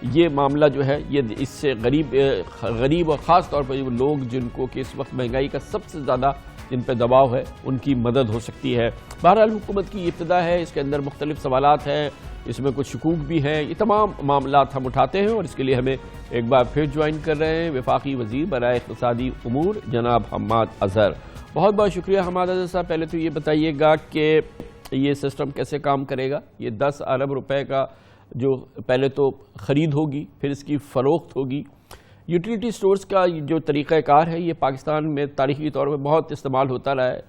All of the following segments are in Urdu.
یہ معاملہ جو ہے یہ اس سے غریب اور خاص طور پر وہ لوگ جن کو کہ اس وقت مہنگائی کا سب سے زیادہ جن پہ دباؤ ہے ان کی مدد ہو سکتی ہے۔ بہرحال حکومت کی ابتدا ہے، اس کے اندر مختلف سوالات ہیں، اس میں کچھ شکوک بھی ہیں، یہ تمام معاملات ہم اٹھاتے ہیں اور اس کے لیے ہمیں ایک بار پھر جوائن کر رہے ہیں وفاقی وزیر برائے اقتصادی امور جناب حماد اظہر۔ بہت بہت شکریہ حماد اظہر صاحب۔ پہلے تو یہ بتائیے گا کہ یہ سسٹم کیسے کام کرے گا؟ یہ 10 ارب روپے کا جو پہلے تو خرید ہوگی، پھر اس کی فروخت ہوگی۔ یوٹیلیٹی سٹورز کا جو طریقہ کار ہے یہ پاکستان میں تاریخی طور پہ بہت استعمال ہوتا رہا ہے۔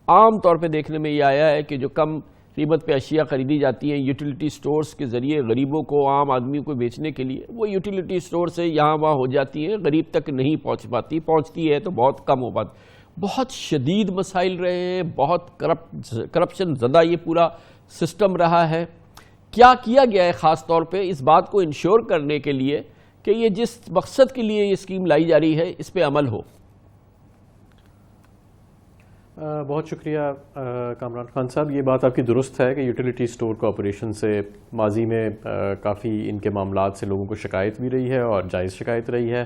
عام طور پہ دیکھنے میں یہ آیا ہے کہ جو کم قیمت پہ اشیاء خریدی جاتی ہیں یوٹیلیٹی سٹورز کے ذریعے غریبوں کو، عام آدمی کو بیچنے کے لیے، وہ یوٹیلیٹی سٹور سے یہاں وہاں ہو جاتی ہیں، غریب تک نہیں پہنچ پاتی، پہنچتی ہے تو بہت کم ہو پاتی۔ بہت شدید مسائل رہے ہیں، بہت کرپشن زدہ یہ پورا سسٹم رہا ہے۔ کیا کیا گیا ہے خاص طور پہ اس بات کو انشور کرنے کے لیے کہ یہ جس مقصد کے لیے یہ اسکیم لائی جا رہی ہے اس پہ عمل ہو؟ بہت شکریہ کامران خان صاحب، یہ بات آپ کی درست ہے کہ یوٹیلیٹی سٹور کارپوریشن سے ماضی میں کافی ان کے معاملات سے لوگوں کو شکایت بھی رہی ہے اور جائز شکایت رہی ہے۔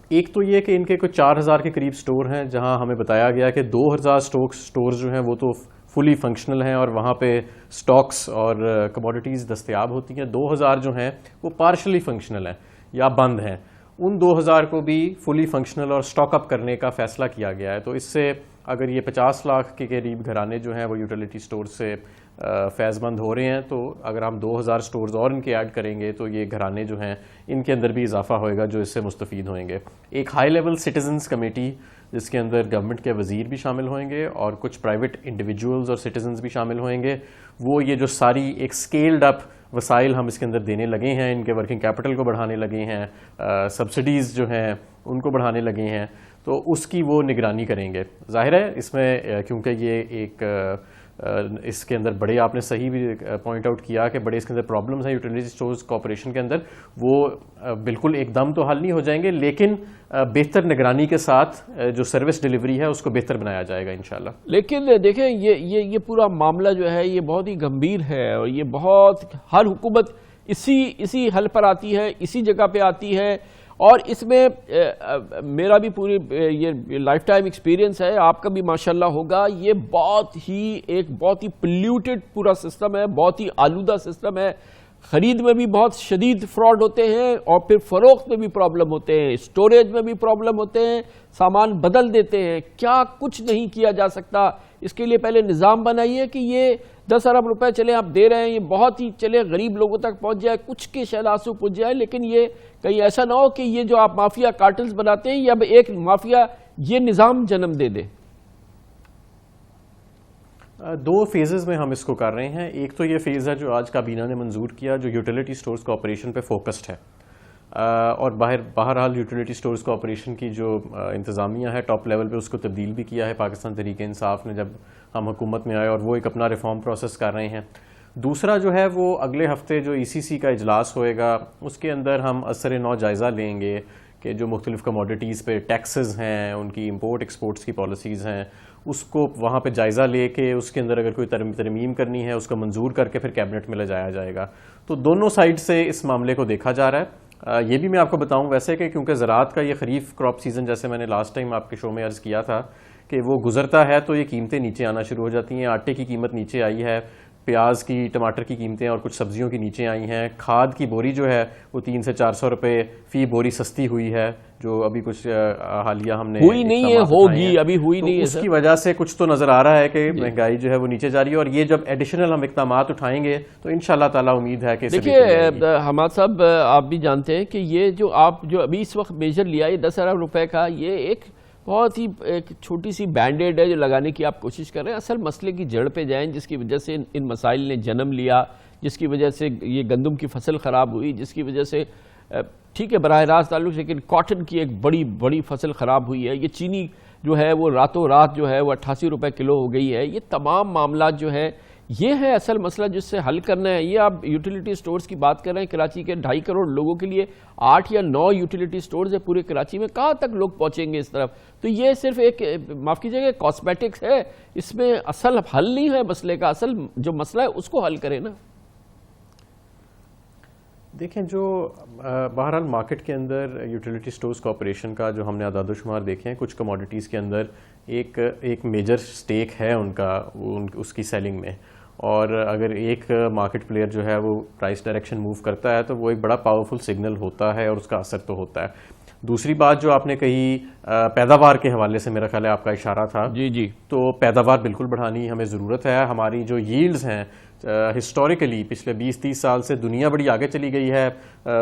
ایک تو یہ کہ ان کے کوئی 4000 کے قریب سٹور ہیں جہاں ہمیں بتایا گیا کہ 2000 سٹورز جو ہیں وہ تو فلی فنکشنل ہیں اور وہاں پہ سٹاکس اور کموڈیٹیز دستیاب ہوتی ہیں۔ 2000 جو ہیں وہ پارشلی فنکشنل ہیں یا بند ہیں، ان 2000 کو بھی فلی فنکشنل اور سٹاک اپ کرنے کا فیصلہ کیا گیا ہے۔ تو اس سے اگر یہ 50 لاکھ کے قریب گھرانے جو ہیں وہ یوٹیلیٹی سٹور سے فیض مند ہو رہے ہیں، تو اگر ہم 2000 سٹورز اور ان کے ایڈ کریں گے تو یہ گھرانے جو ہیں ان کے اندر بھی اضافہ ہوئے گا جو اس سے مستفید ہوئیں گے۔ ایک ہائی لیول سٹیزنز کمیٹی جس کے اندر گورنمنٹ کے وزیر بھی شامل ہوئیں گے اور کچھ پرائیویٹ انڈیویجولز اور سٹیزنز بھی شامل ہوئیں گے، وہ یہ جو ساری ایک سکیلڈ اپ وسائل ہم اس کے اندر دینے لگے ہیں، ان کے ورکنگ کیپٹل کو بڑھانے لگے ہیں، سبسڈیز جو ہیں ان کو بڑھانے لگے ہیں، تو اس کی وہ نگرانی کریں گے۔ ظاہر ہے اس میں کیونکہ یہ ایک اس کے اندر بڑے آپ نے صحیح بھی پوائنٹ آؤٹ کیا کہ بڑے اس کے اندر پرابلمز ہیں یوٹیلیٹی سٹورز کارپوریشن کے اندر، وہ بالکل ایک دم تو حل نہیں ہو جائیں گے، لیکن بہتر نگرانی کے ساتھ جو سروس ڈیلیوری ہے اس کو بہتر بنایا جائے گا انشاءاللہ۔ لیکن دیکھیں یہ پورا معاملہ جو ہے یہ بہت ہی گمبھیر ہے اور یہ بہت ہر حکومت اسی حل پر آتی ہے، اسی جگہ پہ آتی ہے، اور اس میں میرا بھی پوری یہ لائف ٹائم ایکسپیرینس ہے، آپ کا بھی ماشاءاللہ ہوگا، یہ بہت ہی پلیوٹڈ پورا سسٹم ہے، بہت ہی آلودہ سسٹم ہے۔ خرید میں بھی بہت شدید فراڈ ہوتے ہیں اور پھر فروخت میں بھی پرابلم ہوتے ہیں، اسٹوریج میں بھی پرابلم ہوتے ہیں، سامان بدل دیتے ہیں۔ کیا کچھ نہیں کیا جا سکتا؟ اس کے لیے پہلے نظام بنائیے کہ یہ 10 ارب روپے چلے آپ دے رہے ہیں، یہ بہت ہی چلے غریب لوگوں تک پہنچ جائے، کچھ کے شیلاسو پہنچ جائے، لیکن یہ کہیں ایسا نہ ہو کہ یہ جو آپ مافیا کارٹلز بناتے ہیں یہ اب ایک مافیا یہ نظام جنم دے دے۔ 2 فیزز میں ہم اس کو کر رہے ہیں۔ ایک تو یہ فیز ہے جو آج کابینہ نے منظور کیا جو یوٹیلیٹی سٹورز کارپوریشن پہ فوکسڈ ہے، اور بہرحال یوٹیلیٹی سٹورز کارپوریشن کی جو انتظامیہ ہے ٹاپ لیول پہ اس کو تبدیل بھی کیا ہے پاکستان تحریک انصاف نے جب ہم حکومت میں آئے، اور وہ ایک اپنا ریفارم پروسیس کر رہے ہیں۔ دوسرا جو ہے وہ اگلے ہفتے جو ECC کا اجلاس ہوئے گا اس کے اندر ہم اثر نو جائزہ لیں گے کہ جو مختلف کموڈیٹیز پہ ٹیکسز ہیں، ان کی امپورٹ ایکسپورٹس کی پالیسیز ہیں، اس کو وہاں پہ جائزہ لے کے اس کے اندر اگر کوئی ترمیم کرنی ہے اس کو منظور کر کے پھر کیبنٹ میں لے جایا جائے گا۔ تو دونوں سائڈ سے اس معاملے کو دیکھا جا رہا ہے۔ یہ بھی میں آپ کو بتاؤں ویسے کہ کیونکہ زراعت کا یہ خریف کراپ سیزن جیسے میں نے لاسٹ ٹائم آپ کے شو میں عرض کیا تھا کہ وہ گزرتا ہے تو یہ قیمتیں نیچے آنا شروع ہو جاتی ہیں۔ آٹے کی قیمت نیچے آئی ہے، پیاز کی، ٹماٹر کی قیمتیں اور کچھ سبزیوں کی نیچے آئی ہیں، کھاد کی بوری جو ہے وہ 300 سے 400 روپے فی بوری سستی ہوئی ہے، جو ابھی کچھ حالیہ ہم نے ہوئی نہیں ہے، ہوگی ابھی ہوئی نہیں ہے، اس کی وجہ سے کچھ تو نظر آ رہا ہے کہ مہنگائی جو ہے وہ نیچے جا رہی ہے، اور یہ جب ایڈیشنل ہم اقدامات اٹھائیں گے تو انشاءاللہ تعالی امید ہے کہ دیکھیے حماد صاحب آپ بھی جانتے ہیں کہ یہ جو آپ جو ابھی اس وقت میجر لیا ہے 10 ارب روپے کا، یہ ایک بہت ہی ایک چھوٹی سی بینڈ ایڈ ہے جو لگانے کی آپ کوشش کر رہے ہیں۔ اصل مسئلے کی جڑ پہ جائیں جس کی وجہ سے ان مسائل نے جنم لیا، جس کی وجہ سے یہ گندم کی فصل خراب ہوئی، جس کی وجہ سے ٹھیک ہے براہ راست تعلق، لیکن کاٹن کی ایک بڑی فصل خراب ہوئی ہے، یہ چینی جو ہے وہ راتوں رات جو ہے وہ 88 روپے کلو ہو گئی ہے۔ یہ تمام معاملات جو ہے یہ ہے اصل مسئلہ جس سے حل کرنا ہے۔ یہ آپ یوٹیلیٹی سٹورز کی بات کر رہے ہیں، کراچی کے 2.5 کروڑ لوگوں کے لیے 8 یا 9 یوٹیلیٹی سٹورز ہے پورے کراچی میں، کہاں تک لوگ پہنچیں گے اس طرف؟ تو یہ صرف ایک معاف کیجیے گا کاسمیٹکس ہے، اس میں اصل حل نہیں ہے مسئلے کا۔ اصل جو مسئلہ ہے اس کو حل کریں نا۔ دیکھیں جو بہرحال مارکیٹ کے اندر یوٹیلیٹی سٹورز کارپوریشن کا جو ہم نے اعداد و شمار دیکھے ہیں، کچھ کموڈیٹیز کے اندر ایک میجر سٹیک ہے ان کا اس کی سیلنگ میں، اور اگر ایک مارکیٹ پلیئر جو ہے وہ پرائس ڈائریکشن موو کرتا ہے تو وہ ایک بڑا پاورفل سگنل ہوتا ہے اور اس کا اثر تو ہوتا ہے۔ دوسری بات جو آپ نے کہی پیداوار کے حوالے سے، میرا خیال ہے آپ کا اشارہ تھا، جی تو پیداوار بالکل بڑھانی ہمیں ضرورت ہے۔ ہماری جو ییلڈز ہیں ہسٹوریکلی پچھلے 20-30 سال سے دنیا بڑی آگے چلی گئی ہے،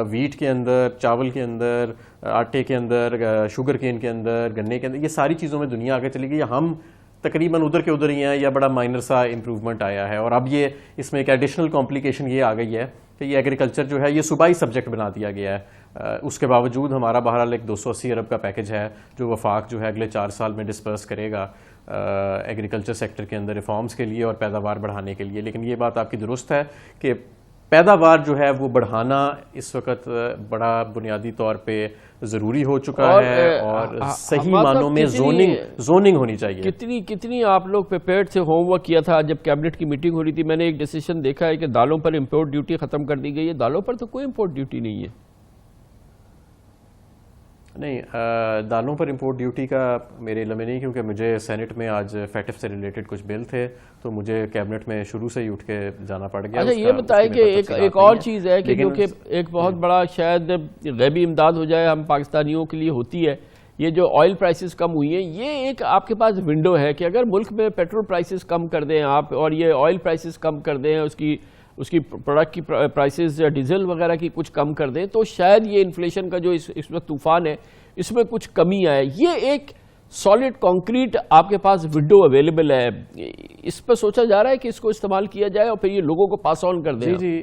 ویٹ کے اندر، چاول کے اندر، آٹے کے اندر، شوگر کین کے اندر، گنے کے اندر، یہ ساری چیزوں میں دنیا آگے چلی گئی ہے۔ ہم تقریباً ادھر کے ادھر ہی ہیں یا بڑا مائنر سا امپروومنٹ آیا ہے، اور اب یہ اس میں ایک ایڈیشنل کمپلیکیشن یہ آ گئی ہے کہ یہ ایگریکلچر جو ہے یہ صوبائی سبجیکٹ بنا دیا گیا ہے۔ اس کے باوجود ہمارا بہرحال ایک 280 ارب کا پیکج ہے جو وفاق جو ہے اگلے 4 سال میں ڈسپرس کرے گا ایگریکلچر سیکٹر کے اندر ریفارمز کے لیے اور پیداوار بڑھانے کے لیے۔ لیکن یہ بات آپ کی درست ہے کہ پیداوار جو ہے وہ بڑھانا اس وقت بڑا بنیادی طور پہ ضروری ہو چکا ہے، اور صحیح معنوں میں زوننگ ہونی چاہیے۔ کتنی آپ لوگ پریپیئرڈ سے ہوم ورک کیا تھا جب کیبنٹ کی میٹنگ ہو رہی تھی؟ میں نے ایک ڈیسیشن دیکھا ہے کہ دالوں پر امپورٹ ڈیوٹی ختم کر دی گئی ہے۔ دالوں پر تو کوئی امپورٹ ڈیوٹی نہیں ہے۔ نہیں، دالوں پر امپورٹ ڈیوٹی کا میرے علم میں نہیں، کیونکہ مجھے سینٹ میں آج فیٹف سے ریلیٹڈ کچھ بل تھے تو مجھے کیبنٹ میں شروع سے ہی اٹھ کے جانا پڑ گیا۔ اچھا یہ بتائیں کہ ایک اور چیز ہے کہ جو کہ ایک بہت بڑا شاید غیبی امداد ہو جائے ہم پاکستانیوں کے لیے ہوتی ہے، یہ جو آئل پرائسز کم ہوئی ہیں، یہ ایک آپ کے پاس ونڈو ہے کہ اگر ملک میں پیٹرول پرائسز کم کر دیں آپ، اور یہ آئل پرائسز کم کر دیں، اس کی پروڈکٹ کی پرائسز ڈیزل وغیرہ کی کچھ کم کر دیں، تو شاید یہ انفلیشن کا جو اس وقت طوفان ہے اس میں کچھ کمی آئے۔ یہ ایک سالڈ کانکریٹ آپ کے پاس ونڈو اویلیبل ہے، اس پہ سوچا جا رہا ہے کہ اس کو استعمال کیا جائے اور پھر یہ لوگوں کو پاس آن کر دیں؟ جی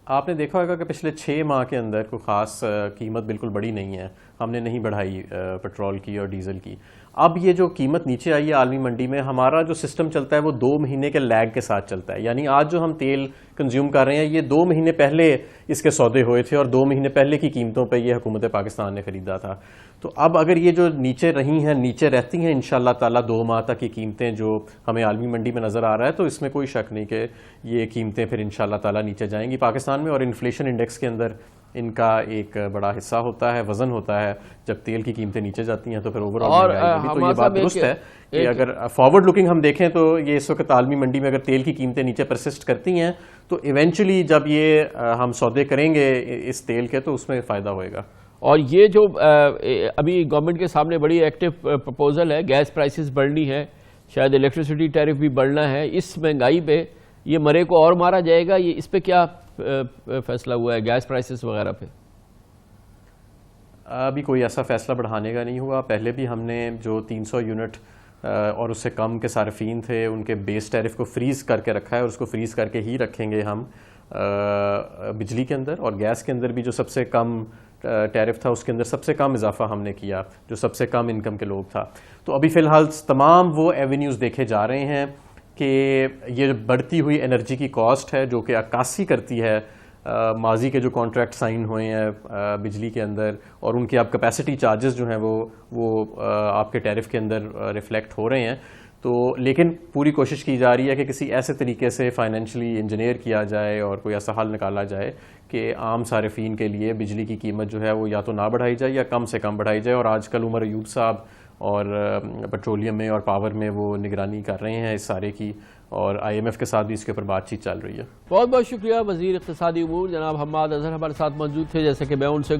آپ نے دیکھا ہوگا کہ پچھلے 6 ماہ کے اندر کوئی خاص قیمت بالکل بڑی نہیں ہے، ہم نے نہیں بڑھائی پیٹرول کی اور ڈیزل کی۔ اب یہ جو قیمت نیچے آئی ہے عالمی منڈی میں، ہمارا جو سسٹم چلتا ہے وہ 2 مہینے کے لیگ کے ساتھ چلتا ہے، یعنی آج جو ہم تیل کنزیوم کر رہے ہیں یہ 2 مہینے پہلے اس کے سودے ہوئے تھے اور 2 مہینے پہلے کی قیمتوں پہ یہ حکومت پاکستان نے خریدا تھا۔ تو اب اگر یہ جو نیچے رہی ہیں، نیچے رہتی ہیں انشاءاللہ تعالیٰ 2 ماہ تک کی قیمتیں جو ہمیں عالمی منڈی میں نظر آ رہا ہے، تو اس میں کوئی شک نہیں کہ یہ قیمتیں پھر انشاءاللہ تعالیٰ نیچے جائیں گی پاکستان میں، اور انفلیشن انڈیکس کے اندر ان کا ایک بڑا حصہ ہوتا ہے، وزن ہوتا ہے۔ جب تیل کی قیمتیں نیچے جاتی ہیں تو پھر اوور آل تو یہ بات درست ہے کہ اگر فارورڈ لوکنگ ہم دیکھیں تو یہ اس وقت عالمی منڈی میں اگر تیل کی قیمتیں نیچے پرسسٹ کرتی ہیں تو ایونچولی جب یہ ہم سودے کریں گے اس تیل کے تو اس میں فائدہ ہوئے گا۔ اور یہ جو ابھی گورنمنٹ کے سامنے بڑی ایکٹیو پرپوزل ہے، گیس پرائسز بڑھنی ہے، شاید الیکٹریسٹی ٹیرف بھی بڑھنا ہے، اس مہنگائی پہ یہ مرے کو اور مارا جائے گا، یہ اس پہ کیا فیصلہ ہوا ہے گیس پرائسز وغیرہ پہ؟ ابھی کوئی ایسا فیصلہ بڑھانے کا نہیں ہوا۔ پہلے بھی ہم نے جو 300 یونٹ اور اس سے کم کے صارفین تھے ان کے بیس ٹیرف کو فریز کر کے رکھا ہے، اور اس کو فریز کر کے ہی رکھیں گے ہم بجلی کے اندر، اور گیس کے اندر بھی جو سب سے کم ٹیرف تھا اس کے اندر سب سے کم اضافہ ہم نے کیا جو سب سے کم انکم کے لوگ تھا۔ تو ابھی فی الحال تمام وہ ایونیوز دیکھے جا رہے ہیں کہ یہ بڑھتی ہوئی انرجی کی کاسٹ ہے جو کہ عکاسی کرتی ہے ماضی کے جو کانٹریکٹ سائن ہوئے ہیں بجلی کے اندر، اور ان کے اب کیپیسٹی چارجز جو ہیں وہ آپ کے ٹیرف کے اندر ریفلیکٹ ہو رہے ہیں۔ تو لیکن پوری کوشش کی جا رہی ہے کہ کسی ایسے طریقے سے فائنینشلی انجینئر کیا جائے اور کوئی ایسا حل نکالا جائے کہ عام صارفین کے لیے بجلی کی قیمت جو ہے وہ یا تو نہ بڑھائی جائے یا کم سے کم بڑھائی جائے۔ اور آج کل عمر ایوب صاحب اور پیٹرولیم میں اور پاور میں وہ نگرانی کر رہے ہیں اس سارے کی، اور IMF کے ساتھ بھی اس کے اوپر بات چیت چل رہی ہے۔ بہت بہت شکریہ وزیر اقتصادی امور جناب حماد اظہر ہمارے ساتھ موجود تھے، جیسے کہ میں ان سے